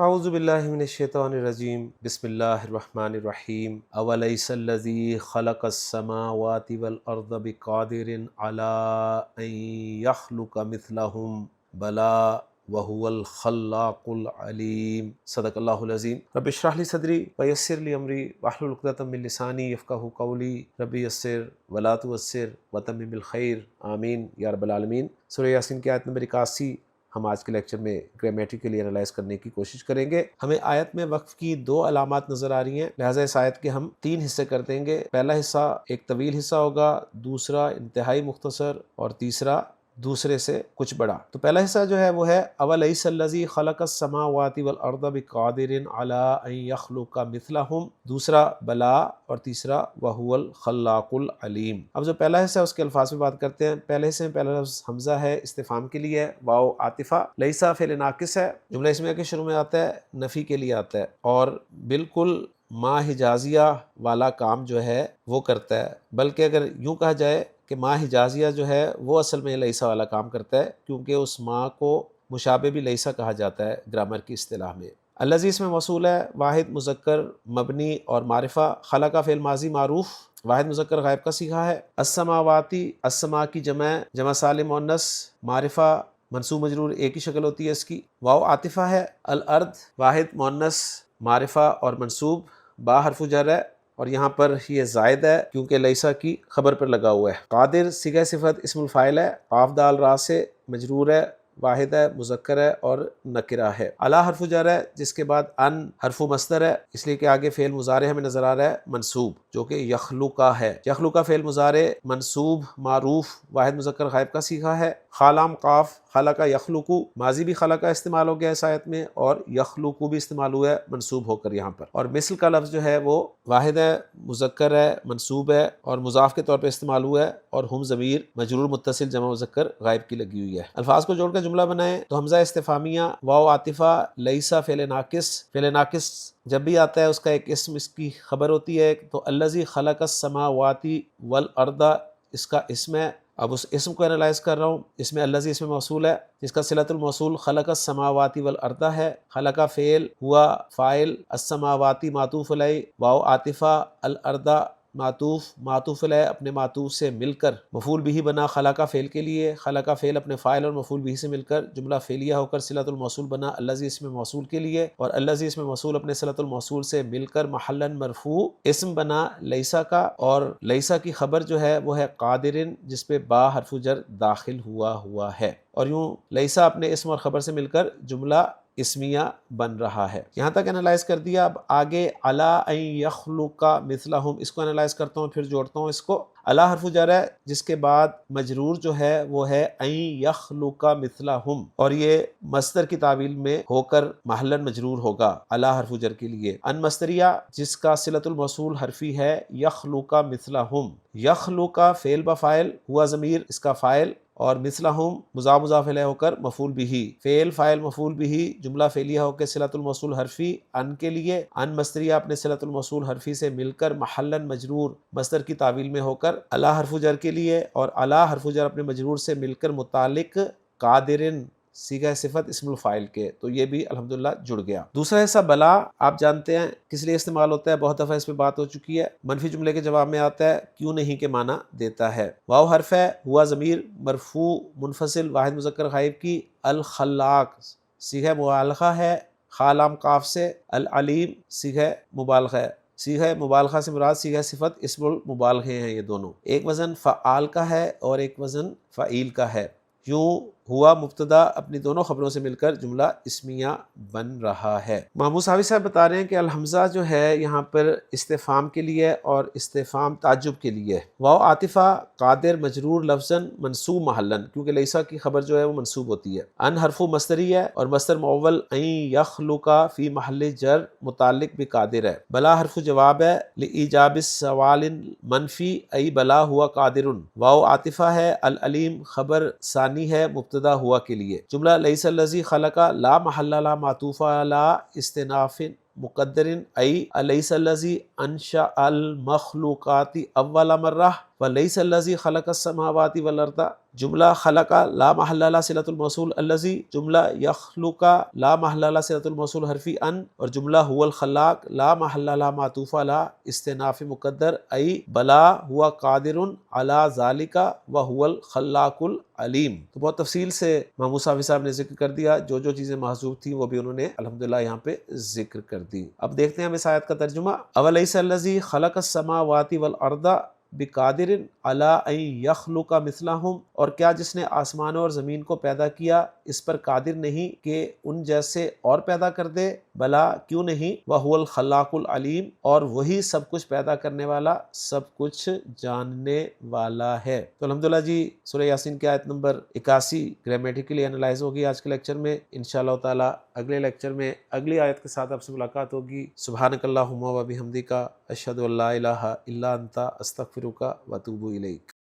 اعوذ باللہ من الشیطان الرجیم بسم اللہ الرحمن الرحیم اولیس الذی خلق السماوات والارض بقادر علی ان یخلق مثلہم بلا وهو الخلاق العلیم صدق اللہ العظیم۔ رب اشرح لی صدری ویسر لی امری واحلل عقدۃ من لسانی یفقہوا قولی رب یسر ولا تعسر وتمم بالخیر آمین یا رب العالمین۔ سورہ یاسین کی آیت نمبر 81 ہم آج کے لیکچر میں گرامیٹیکلی انالائز کرنے کی کوشش کریں گے۔ ہمیں آیت میں وقف کی 2 علامات نظر آ رہی ہیں، لہٰذا اس آیت کے ہم 3 حصے کر دیں گے۔ پہلا حصہ ایک طویل حصہ ہوگا، دوسرا انتہائی مختصر، اور تیسرا دوسرے سے کچھ بڑا۔ تو پہلا حصہ جو ہے وہ ہے اولیس الذی خلق السماوات والارض بقادر علی ان یخلق مثلہم، دوسرا بلا، اور تیسرا وہو الخلاق العلیم۔ اب جو پہلا حصہ ہے اس کے الفاظ پہ بات کرتے ہیں۔ پہلے حصے میں پہلا لفظ حمزہ ہے، استفہام کے لیے ہے، واو عاطفہ، لیسا فعل ناقص ہے، جملہ اسمیہ کے شروع میں آتا ہے، نفی کے لیے آتا ہے، اور بالکل ما حجازیہ والا کام جو ہے وہ کرتا ہے، بلکہ اگر یوں کہا جائے کہ ما حجازیہ جو ہے وہ اصل میں لیسا والا کام کرتا ہے، کیونکہ اس ما کو مشابہ بھی لیسا کہا جاتا ہے گرامر کی اصطلاح میں۔ الذی اس میں موصول ہے، واحد مذکر مبنی اور معرفہ، خلق کا فعل ماضی معروف، واحد مذکر غائب کا صیغہ ہے، السماواتی، السما کی جمع سالم مؤنث، معرفہ منصوب مجرور ایک ہی شکل ہوتی ہے اس کی، واو عاطفہ ہے، الارض واحد مؤنث معرفہ اور منصوب، با حرف جر ہے، اور یہاں پر یہ زائد ہے کیونکہ لیسا کی خبر پر لگا ہوا ہے۔ قادر صیغہ صفت اسم الفاعل ہے، قاف دال را سے مجرور ہے، واحد ہے، مذکر ہے اور نکرہ ہے۔ علی حرف جر ہے جس کے بعد ان حرف مصدر ہے، اس لیے کہ آگے فعل مضارع ہمیں نظر آ رہا ہے منصوب، جو کہ یخلقہ ہے۔ یخلقہ فعل مضارع منصوب معروف واحد مذکر غائب کا صیغہ ہے۔ خالام قاف، خلق یخلقو، ماضی بھی خلق استعمال ہو گیا اس آیت میں، اور یخلقو بھی استعمال ہوا ہے منصوب ہو کر یہاں پر۔ اور مثل کا لفظ جو ہے وہ واحد ہے، مذکر ہے، منصوب ہے، اور مضاف کے طور پہ استعمال ہوا ہے، اور ہم ضمیر مجرور متصل جمع مذکر غائب کی لگی ہوئی ہے۔ الفاظ کو جوڑ کر جملہ بنائیں تو حمزہ استفہامیہ، واو عاطفہ، لیسا فعل ناقص، فعل ناقص جب بھی آتا ہے اس کا ایک اسم اس کی خبر ہوتی ہے، تو الذی خلق السماوات والارض اس کا اسم ہے۔ اب اس اسم کو انالائز کر رہا ہوں، اس میں الذی اسم موصول ہے جس کا صلۃ الموصول خلق السماوات والارض ہے، خلق فعل ہوا فاعل، السماواتی معطوف علیہ، واو عاطفہ، الارض معطوف علیہ اپنے معطوف سے مل کر مفعول بھی بنا خلق فعل کے لیے، خلق فعل اپنے فاعل اور مفعول بھی سے مل کر جملہ فعلیہ ہو کر صلۃ الموصول بنا الذی اسم موصول کے لیے، اور الذی اسم موصول اپنے صلۃ الموصول سے مل کر محلا مرفوع اسم بنا لیسا کا، اور لیسا کی خبر جو ہے وہ ہے قادرن جس پہ با حرف جر داخل ہوا ہے، اور یوں لیسا اپنے اسم اور خبر سے مل کر جملہ اسمیہ بن رہا ہے۔ یہاں تک انالائز کر دیا۔ اب آگے علی ان یخلق مثلہم، اس کو انالائز کرتا ہوں، پھر جوڑتا ہوں اس کو۔ علی حرف جر ہے جس کے بعد مجرور جو ہے وہ ہے ان یخلق مثلہم، اور یہ مصدر کی تعویل میں ہو کر محلا مجرور ہوگا علی حرف جر کے لیے۔ ان مصدریہ جس کا صلۃ الموصول حرفی ہے یخلق مثلہم، یخلق فعل بفاعل ہوا ضمیر اس کا فاعل، اور مثلہم مضاف مضاف الیہ ہو کر مفعول بھی، فعل فاعل مفعول بھی، جملہ فعلیہ ہو کے صلۃ الموصول حرفی ان کے لیے، ان مصدریہ اپنے صلۃ الموصول حرفی سے مل کر محلا مجرور مصدر کی تعویل میں ہو کر علی حرف جر کے لیے، اور علی حرف جر اپنے مجرور سے مل کر متعلق قادرن صیغہ صفت اسم الفاعل کے، تو یہ بھی الحمدللہ جڑ گیا۔ دوسرا حصہ بلا، آپ جانتے ہیں کس لیے استعمال ہوتا ہے، بہت دفعہ اس پہ بات ہو چکی ہے، منفی جملے کے جواب میں آتا ہے، کیوں نہیں کے معنی دیتا ہے۔ واو حرف ہے، ہوا ضمیر مرفوع منفصل واحد مذکر غائب کی، الخلاق صیغہ مبالغہ ہے، خالام قاف سے، العلیم صیغہ مبالغہ ہے۔ صیغہ مبالغہ سے مراد صیغہ صفت اسم المبالغے ہیں، یہ دونوں، ایک وزن فعال کا ہے اور ایک وزن فعیل کا ہے۔ یوں ہوا مبتدا اپنی دونوں خبروں سے مل کر جملہ اسمیہ بن رہا ہے۔ محمود صاحب صاحب بتا رہے ہیں کہ الحمزہ جو ہے یہاں پر استفہام کے لیے اور استفہام تعجب کے لیے، واو عاطفہ قادر مجرور لفظاً منصوب محلاً، کیونکہ لیسا کی خبر جو ہے وہ منصوب ہوتی ہے، ان حرف مصدری ہے اور مصدر معول ان یخلق فی محل جر متعلق بقادر ہے، بلا حرف جواب ہے لإیجاب السوال منفی ای بلا ہوا قادر، واو عاطفہ ہے، العلیم خبر ثانی ہے مبتدا ہوا کے لیے، جملہ لیس الذی خلق لا محل لا معطوف لا استناف مقدر ای الیس الذی انشأ المخلوقات اول مرہ، وَلَيْسَ الَّذِي خَلَقَ السَّمَاوَاتِ وَالْأَرْضَ جملہ خلق لا محل لہ صلۃ الموصول الذی جملہ یخلق لا محل لہ صلۃ الموصول حرفی ان اور جملہ هو الخلاق لا محل لہ معطوف علی استئناف مقدر ای بلا ہوا قادر علی ذالک وهو الخلاق العلیم۔ تو بہت تفصیل سے محمود صافی صاحب نے ذکر کر دیا، جو جو چیزیں محذوف تھیں وہ بھی انہوں نے الحمدللہ یہاں پہ ذکر کر دی۔ اب دیکھتے ہیں ہم اس آیت کا ترجمہ۔ اولیس الذی خلق السماوات والارض بقادر علی ان یخلق مثلہم، اور کیا جس نے آسمانوں اور زمین کو پیدا کیا اس پر قادر نہیں کہ ان جیسے اور پیدا کر دے؟ بلا کیوں نہیں، وہو الخلاق العلیم، اور وہی سب کچھ پیدا کرنے والا سب کچھ جاننے والا ہے۔ تو الحمدللہ جی سورہ یاسین کی آیت نمبر 81 گرامیٹیکلی انالائز ہوگی آج کے لیکچر میں۔ انشاءاللہ تعالی اگلے لیکچر میں اگلی آیت کے ساتھ آپ سے ملاقات ہوگی۔ سبحانک اللہم و بحمدک، اشہد ان لا الہ الا انت، استغفرک و اتوب الیک۔